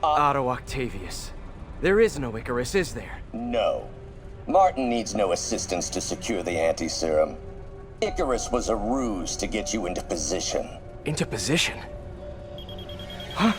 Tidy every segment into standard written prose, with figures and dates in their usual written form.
Otto Octavius. There is no Icarus, is there? No. Martin needs no assistance to secure the anti-serum. Icarus was a ruse to get you into position. Into position? Huh?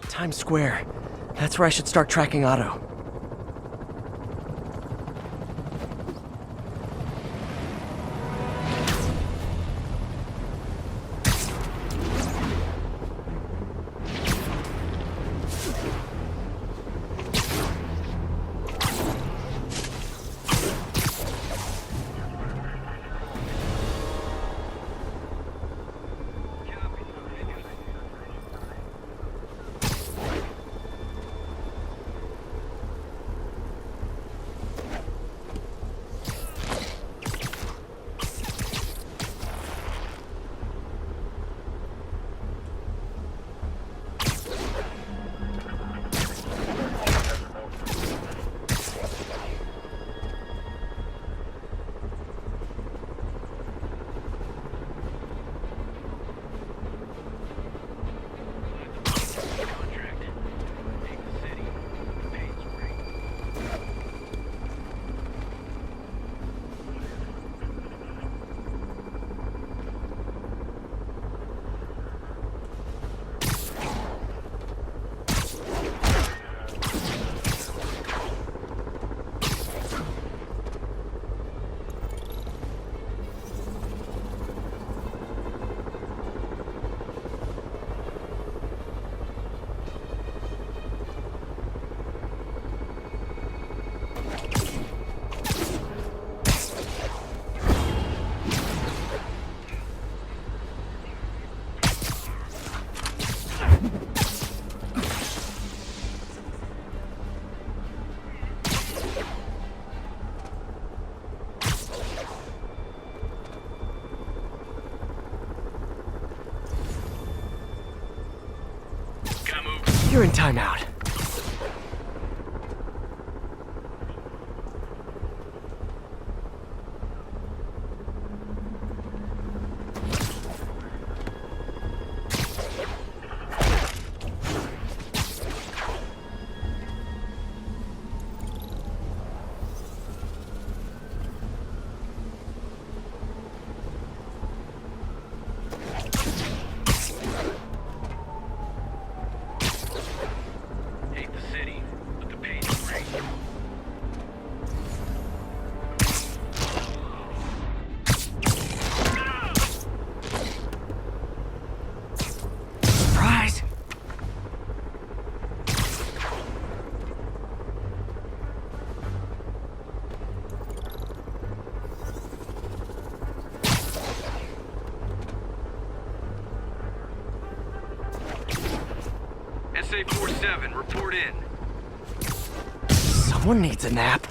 Times Square. That's where I should start tracking Otto. You're in timeout. USA 47, report in. Someone needs a nap.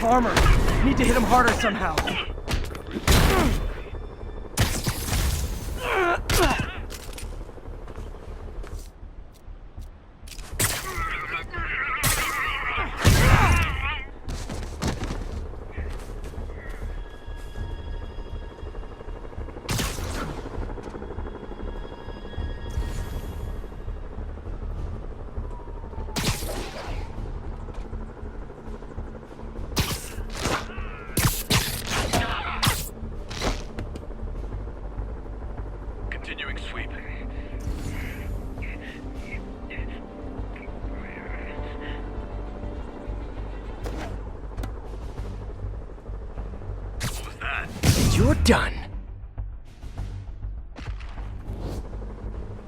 Armor. Need to hit him harder somehow. You're done.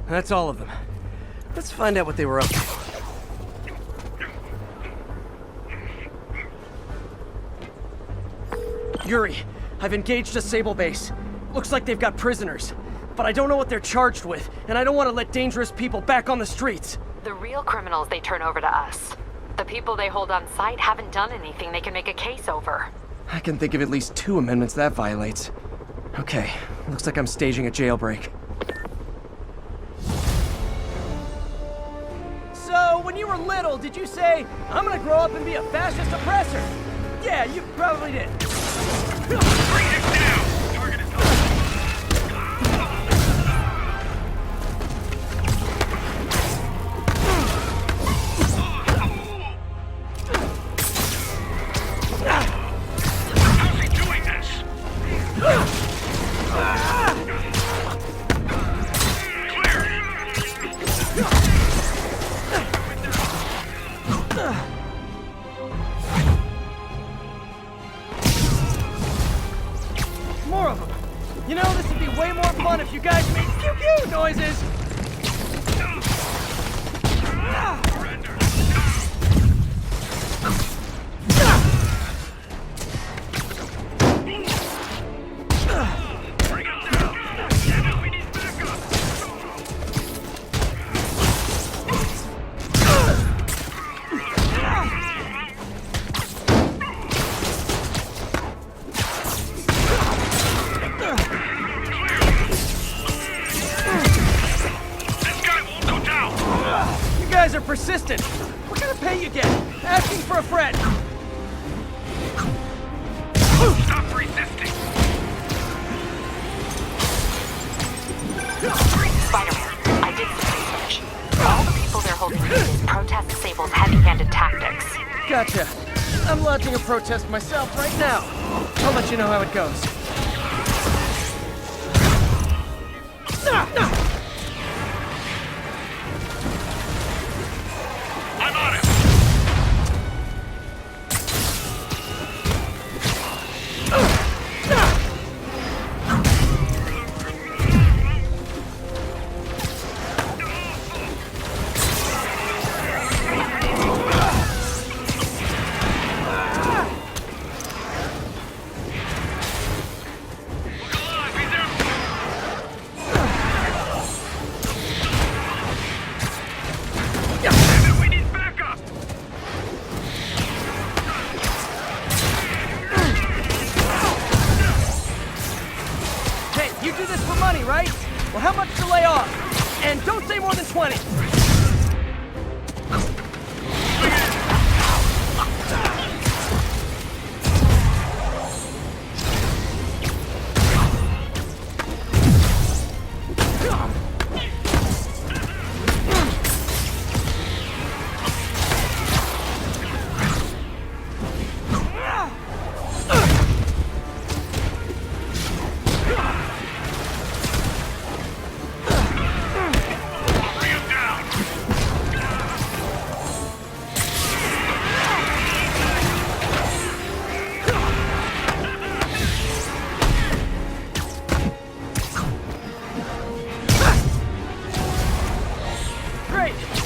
That's all of them. Let's find out what they were up to. Yuri, I've engaged a Sable base. Looks like they've got prisoners. But I don't know what they're charged with, and I don't want to let dangerous people back on the streets. The real criminals they turn over to us. The people they hold on site haven't done anything they can make a case over. I can think of at least 2 amendments that violates. Okay, looks like I'm staging a jailbreak. So, when you were little, did you say, I'm gonna grow up and be a fascist oppressor? Yeah, you probably did. Bring him down! Target is hot. How's he doing this? More of them. You know, this would be way more fun if you guys made pew-pew noises. Are persistent. What kind of pay you get? Asking for a friend. Stop resisting. Spider-Man, I did some research. All the people they're holding needed protest Sable's heavy-handed tactics. Gotcha. I'm launching a protest myself right now. I'll let you know how it goes. to lay off. And don't say more than 20.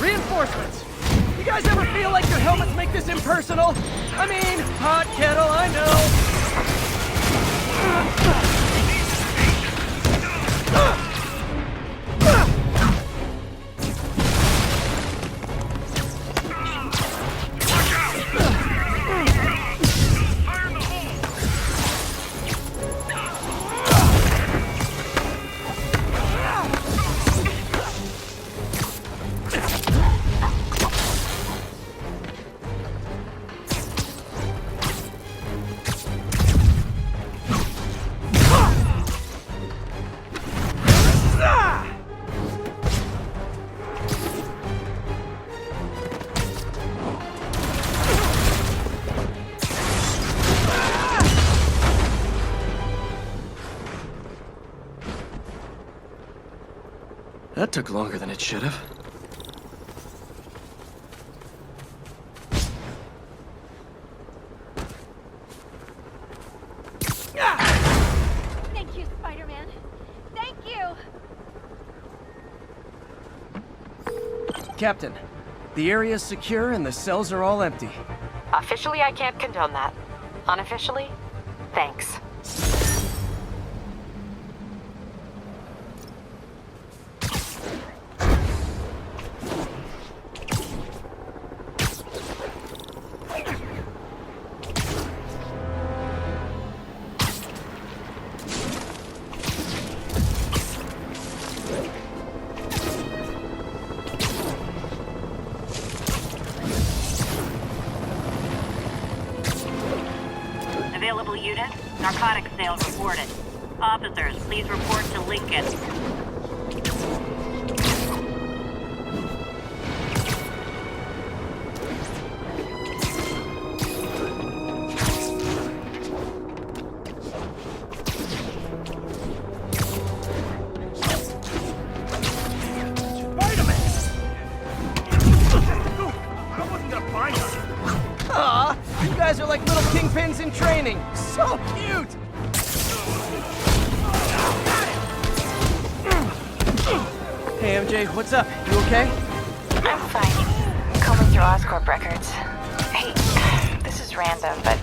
Reinforcements! You guys ever feel like your helmets make this impersonal? I mean, hot kettle, I know. That took longer than it should have. Thank you, Spider-Man. Thank you! Captain, the area's secure and the cells are all empty. Officially, I can't condone that. Unofficially, thanks. Available unit, narcotics sale reported. Officers, please report to Lincoln. Aw, you guys are like little kingpins in training. So cute! Hey, MJ, what's up? You okay? I'm fine. Combing through Oscorp records. Hey, this is random, but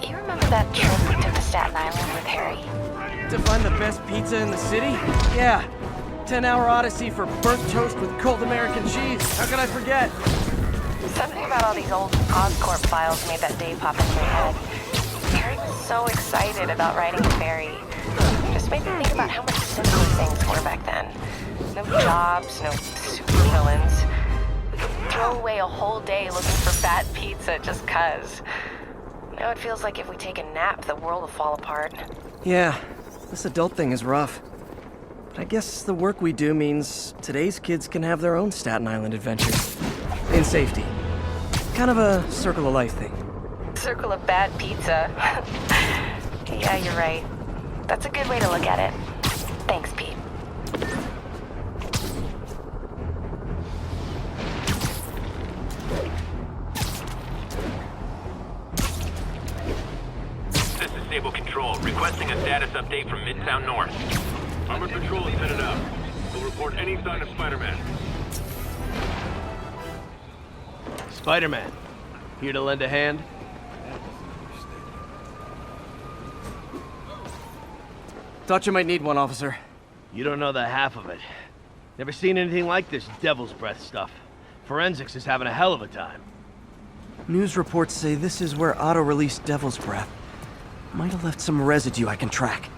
you remember that trip we took to Staten Island with Harry? To find the best pizza in the city? Yeah. 10-hour odyssey for burnt toast with cold American cheese. How could I forget? Something about all these old Oscorp files made that day pop into my head. Harry was so excited about riding the ferry. Just made me think about how much simpler things were back then. No jobs, no supervillains. We could throw away a whole day looking for bad pizza just 'cause. Now it feels like if we take a nap, the world will fall apart. Yeah, this adult thing is rough. But I guess the work we do means today's kids can have their own Staten Island adventures. In safety. Kind of a circle of life thing. Circle of bad pizza. Yeah, you're right. That's a good way to look at it. Thanks, Pete. This is Sable Control, requesting a status update from Midtown North. Armored Patrol is headed out. We'll report any sign of Spider-Man. Spider-Man. Here to lend a hand? Thought you might need one, officer. You don't know the half of it. Never seen anything like this devil's breath stuff. Forensics is having a hell of a time. News reports say this is where Otto released Devil's Breath. Might have left some residue I can track.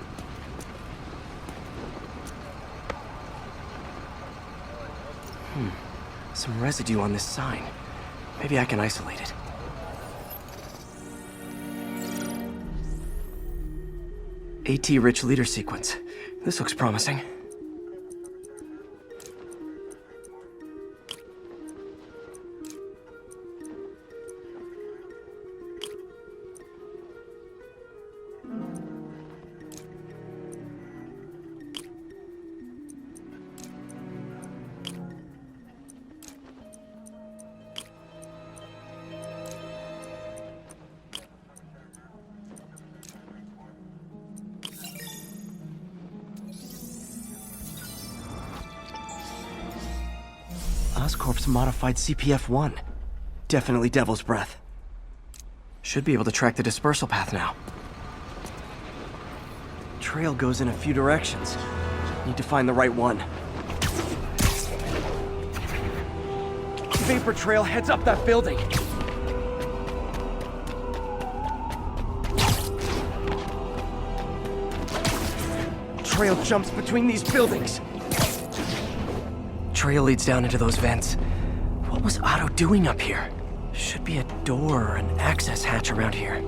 Some residue on this sign. Maybe I can isolate it. AT-rich leader sequence. This looks promising. Oscorp's modified CPF-1. Definitely Devil's Breath. Should be able to track the dispersal path now. Trail goes in a few directions. Need to find the right one. Vapor trail heads up that building. Trail jumps between these buildings. Trail leads down into those vents. What was Otto doing up here? Should be a door or an access hatch around here.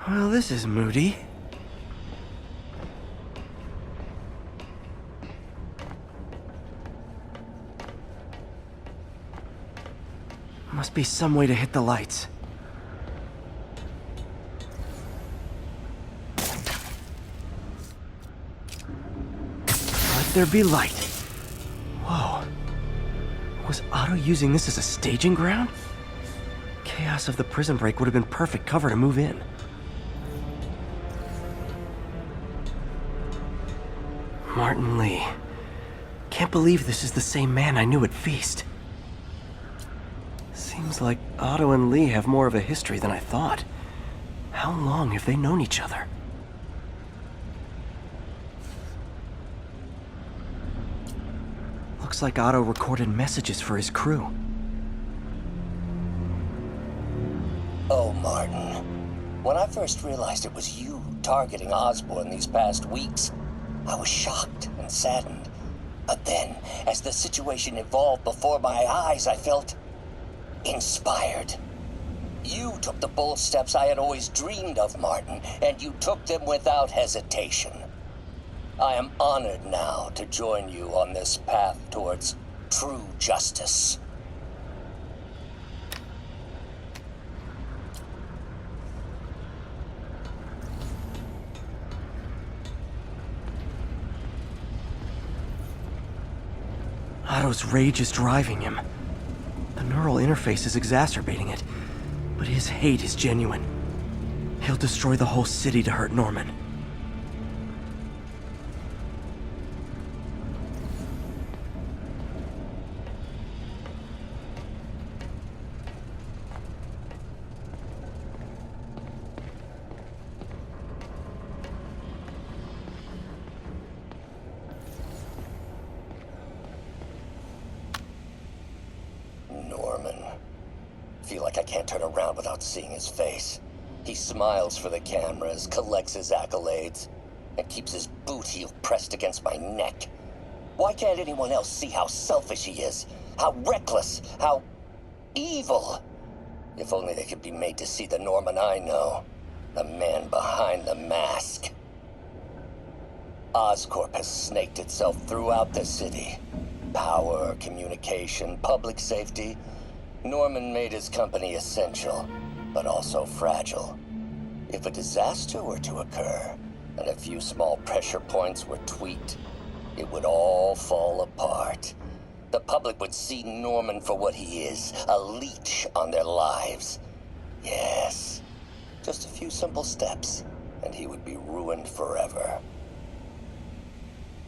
Well, this is moody. Must be some way to hit the lights. Let there be light. Whoa. Was Otto using this as a staging ground? Chaos of the prison break would have been perfect cover to move in. Martin Lee. Can't believe this is the same man I knew at Feast. Seems like Otto and Lee have more of a history than I thought. How long have they known each other? Looks like Otto recorded messages for his crew. Oh, Martin. When I first realized it was you targeting Osborn these past weeks, I was shocked and saddened. But then, as the situation evolved before my eyes, I felt inspired. You took the bold steps I had always dreamed of, Martin, and you took them without hesitation. I am honored now to join you on this path towards true justice. Otto's rage is driving him. The neural interface is exacerbating it, but his hate is genuine. He'll destroy the whole city to hurt Norman. Feel like I can't turn around without seeing his face. He smiles for the cameras, collects his accolades, and keeps his boot heel pressed against my neck. Why can't anyone else see how selfish he is? How reckless? How evil? If only they could be made to see the Norman I know. The man behind the mask. Oscorp has snaked itself throughout the city. Power, communication, public safety. Norman made his company essential, but also fragile. If a disaster were to occur, and a few small pressure points were tweaked, it would all fall apart. The public would see Norman for what he is, a leech on their lives. Yes, just a few simple steps, and he would be ruined forever.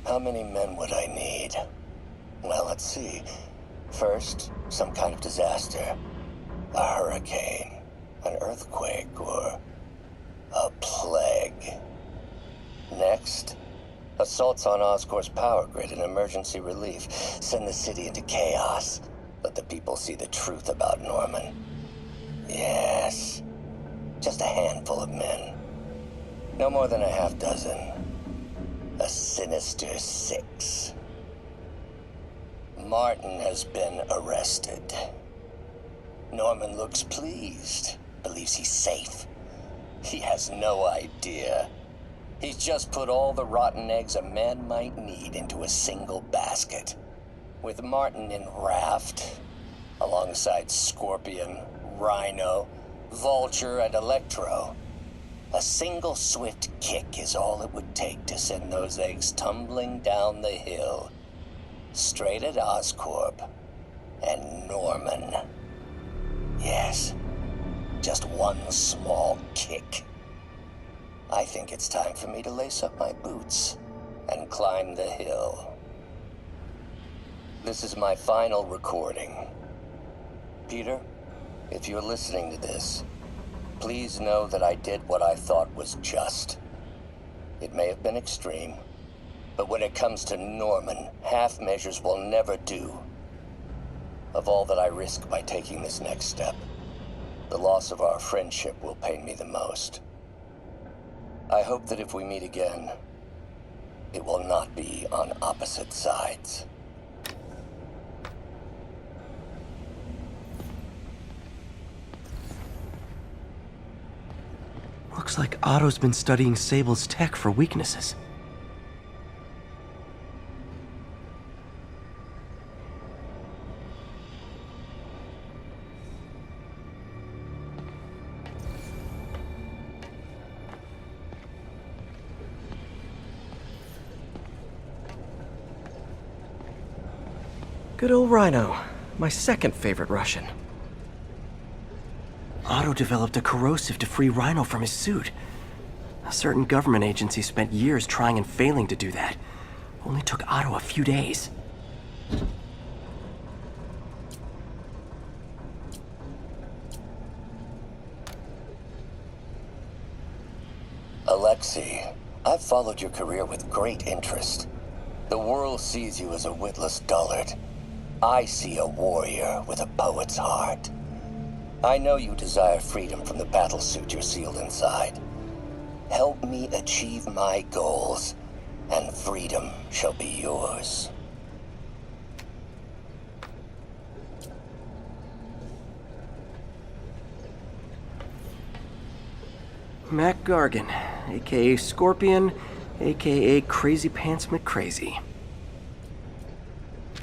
How many men would I need? Well, let's see. First, some kind of disaster. A hurricane, an earthquake, or a plague. Next, assaults on Oscorp's power grid and emergency relief send the city into chaos. let the people see the truth about Norman. Yes, just a handful of men. No more than a half dozen. A Sinister Six. Martin has been arrested. Norman looks pleased, believes he's safe. He has no idea. He's just put all the rotten eggs a man might need into a single basket. With Martin in raft, alongside Scorpion, Rhino, Vulture, and Electro. A single swift kick is all it would take to send those eggs tumbling down the hill. Straight at Oscorp and Norman. Yes, just one small kick. I think it's time for me to lace up my boots and climb the hill. This is my final recording. Peter, if you're listening to this, please know that I did what I thought was just. It may have been extreme, but when it comes to Norman, half measures will never do. Of all that I risk by taking this next step, the loss of our friendship will pain me the most. I hope that if we meet again, it will not be on opposite sides. Looks like Otto's been studying Sable's tech for weaknesses. Good old Rhino, my second favorite Russian. Otto developed a corrosive to free Rhino from his suit. A certain government agency spent years trying and failing to do that. Only took Otto a few days. Alexei, I've followed your career with great interest. The world sees you as a witless dullard. I see a warrior with a poet's heart. I know you desire freedom from the battlesuit you're sealed inside. Help me achieve my goals, and freedom shall be yours. Mac Gargan, aka Scorpion, aka Crazy Pants McCrazy.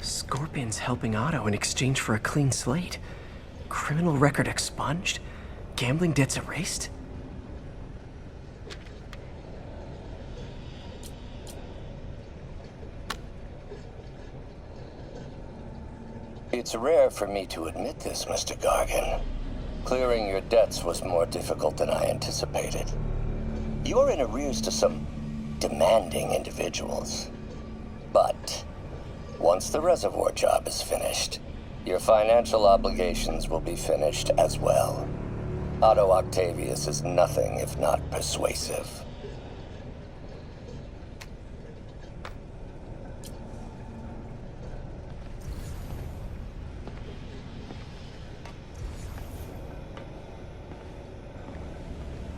Scorpion's helping Otto in exchange for a clean slate. Criminal record expunged? Gambling debts erased? It's rare for me to admit this, Mr. Gargan. Clearing your debts was more difficult than I anticipated. You're in arrears to some demanding individuals. But once the reservoir job is finished, your financial obligations will be finished as well. Otto Octavius is nothing if not persuasive.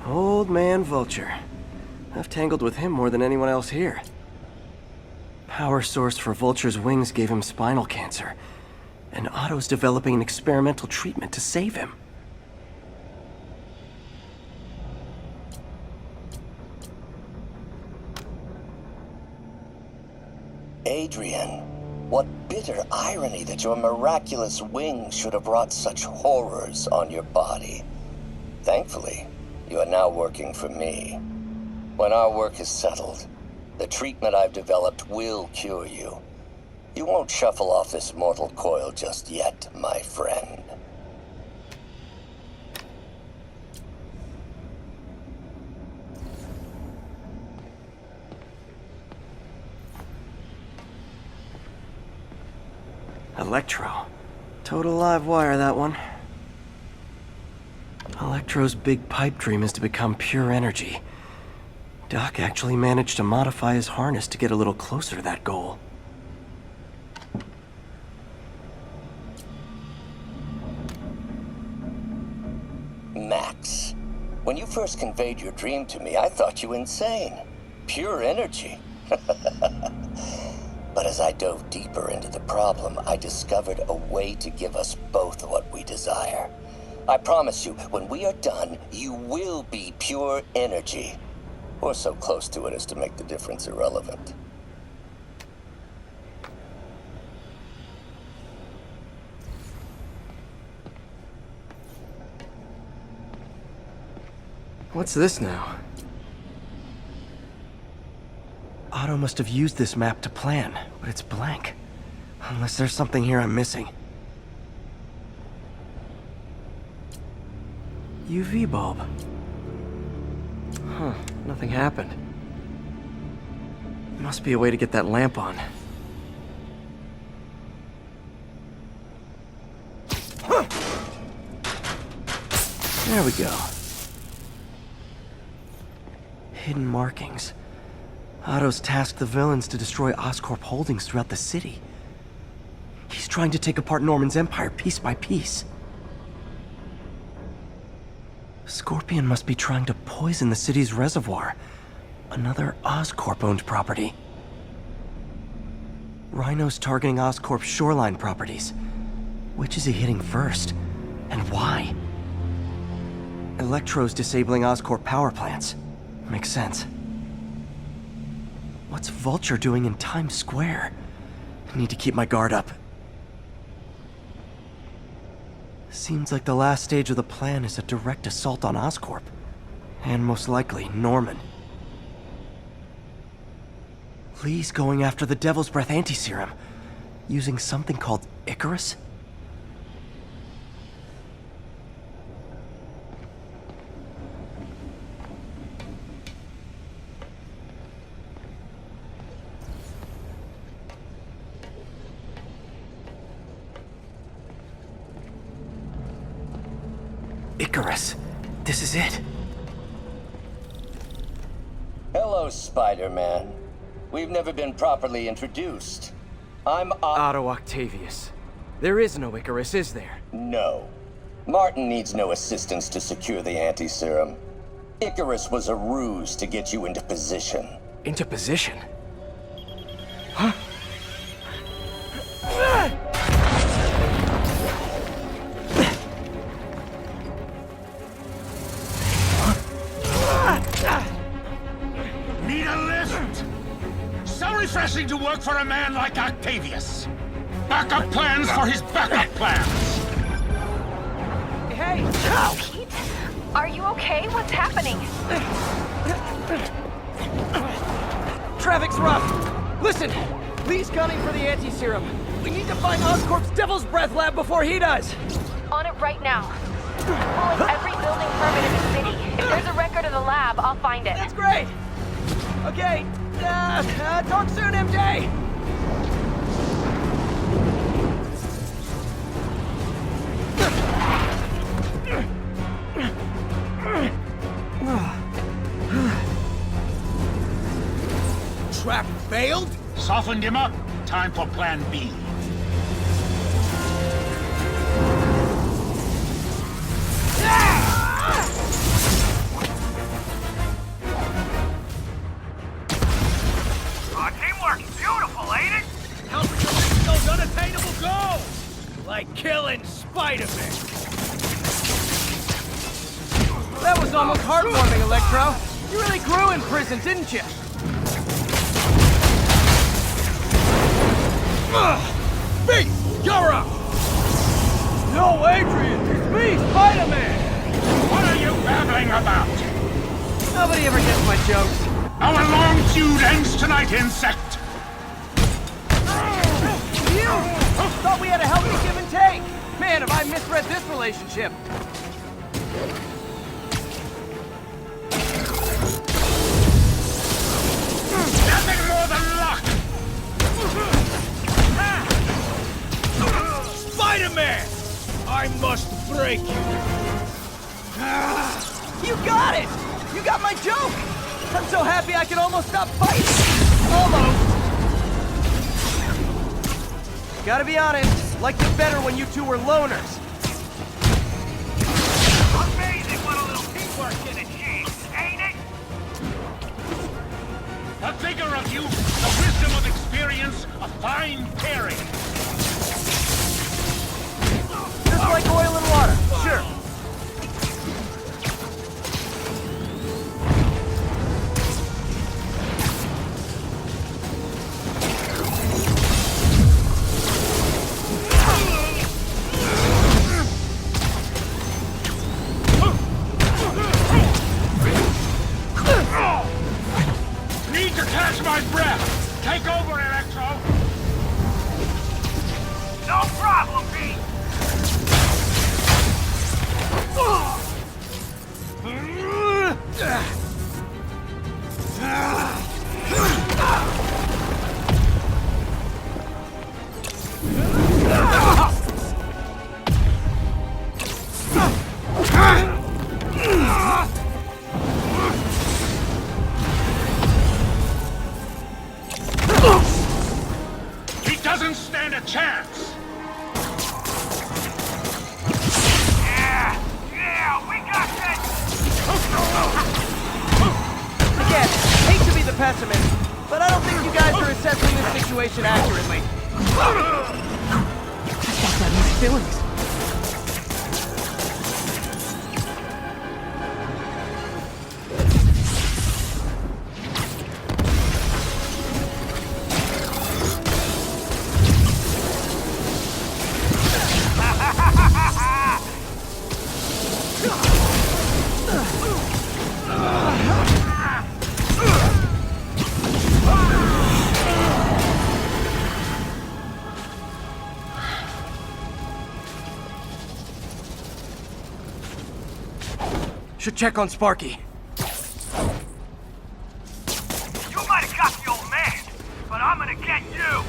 Old man Vulture. I've tangled with him more than anyone else here. Power source for Vulture's wings gave him spinal cancer, and Otto's developing an experimental treatment to save him. Adrian, what bitter irony that your miraculous wings should have wrought such horrors on your body. Thankfully, you are now working for me. When our work is settled, the treatment I've developed will cure you. You won't shuffle off this mortal coil just yet, my friend. Electro. Total live wire, that one. Electro's big pipe dream is to become pure energy. Doc actually managed to modify his harness to get a little closer to that goal. When you first conveyed your dream to me, I thought you insane. Pure energy. But as I dove deeper into the problem, I discovered a way to give us both what we desire. I promise you, when we are done, you will be pure energy. Or so close to it as to make the difference irrelevant. What's this now? Otto must have used this map to plan, but it's blank. Unless there's something here I'm missing. UV bulb. Huh, nothing happened. Must be a way to get that lamp on. There we go. Hidden markings. Otto's tasked the villains to destroy Oscorp holdings throughout the city. He's trying to take apart Norman's empire piece by piece. Scorpion must be trying to poison the city's reservoir. Another Oscorp-owned property. Rhino's targeting Oscorp's shoreline properties. Which is he hitting first? And why? Electro's disabling Oscorp power plants. Makes sense. What's Vulture doing in Times Square? I need to keep my guard up. Seems like the last stage of the plan is a direct assault on Oscorp. And most likely, Norman. Lee's going after the Devil's Breath anti-serum, using something called Icarus? Icarus. This is it. Hello, Spider-Man. We've never been properly introduced. I'm Otto Octavius. There is no Icarus, is there? No. Martin needs no assistance to secure the anti-serum. Icarus was a ruse to get you into position. Into position? Huh? Need a lift? So refreshing to work for a man like Octavius. Backup plans for his backup plans. Hey! Pete, are you okay? What's happening? Traffic's rough. Listen, Lee's gunning for the anti-serum. We need to find Oscorp's Devil's Breath lab before he does. On it right now. Pulling every building permit in the city. If there's a record of the lab, I'll find it. That's great. Okay, talk soon, MJ. Trap failed? Softened him up. Time for plan B. Teamwork's beautiful, ain't it? Helping to reach those unattainable goals! Like killing Spider-Man. That was almost heartwarming, Electro. You really grew in prison, didn't you? Beat! You're up! No, Adrian! It's me, Spider-Man! What are you babbling about? Nobody ever gets my jokes. Our long feud ends tonight, insect! You! Thought we had a healthy give and take! Man, have I misread this relationship! Nothing more than luck! Spider-Man! I must break you! You got it! You got my joke! I'm so happy I can almost stop fighting! Almost! Gotta be honest, liked it better when you two were loners. Amazing what a little teamwork working at cheese, ain't it? The vigor of youth, the wisdom of experience, a fine pairing. Just like oil and water, sure. Need to catch my breath. Take over, Electro. No problem, Pete. He doesn't stand a chance. Yeah, we got this. Again, hate to be the pessimist, but I don't think you guys are assessing this situation accurately. Just got that mixed feelings. Should check on Sparky. You might have got the old man, but I'm gonna get you.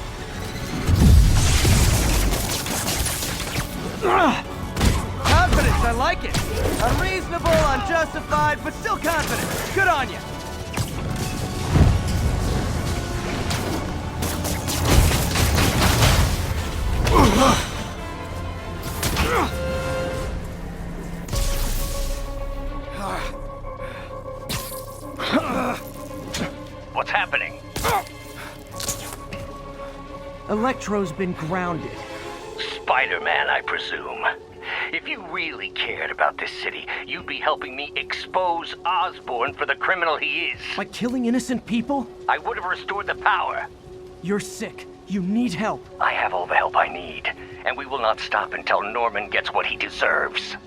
Confidence, I like it. Unreasonable, unjustified, but still confident. Good on you. What's happening? Electro's been grounded. Spider-Man, I presume. If you really cared about this city, you'd be helping me expose Osborn for the criminal he is. By killing innocent people? I would have restored the power. You're sick. You need help. I have all the help I need, and we will not stop until Norman gets what he deserves.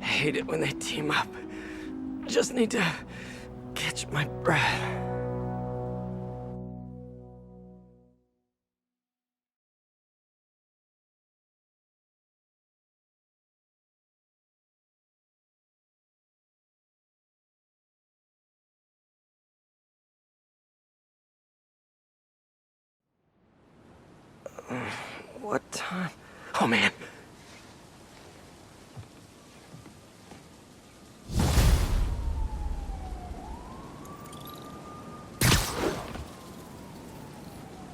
I hate it when they team up. Just need to catch my breath. What time? Oh man.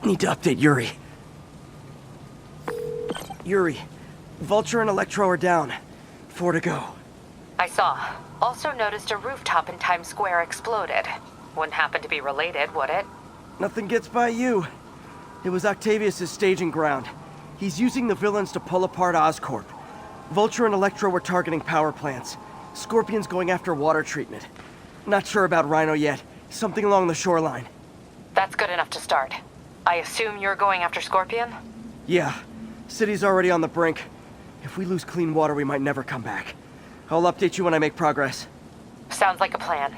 Need to update Yuri. Yuri, Vulture and Electro are down. 4 to go. I saw. Also noticed a rooftop in Times Square exploded. Wouldn't happen to be related, would it? Nothing gets by you. It was Octavius' staging ground. He's using the villains to pull apart Oscorp. Vulture and Electro were targeting power plants. Scorpion's going after water treatment. Not sure about Rhino yet. Something along the shoreline. That's good enough to start. I assume you're going after Scorpion? Yeah. City's already on the brink. If we lose clean water, we might never come back. I'll update you when I make progress. Sounds like a plan.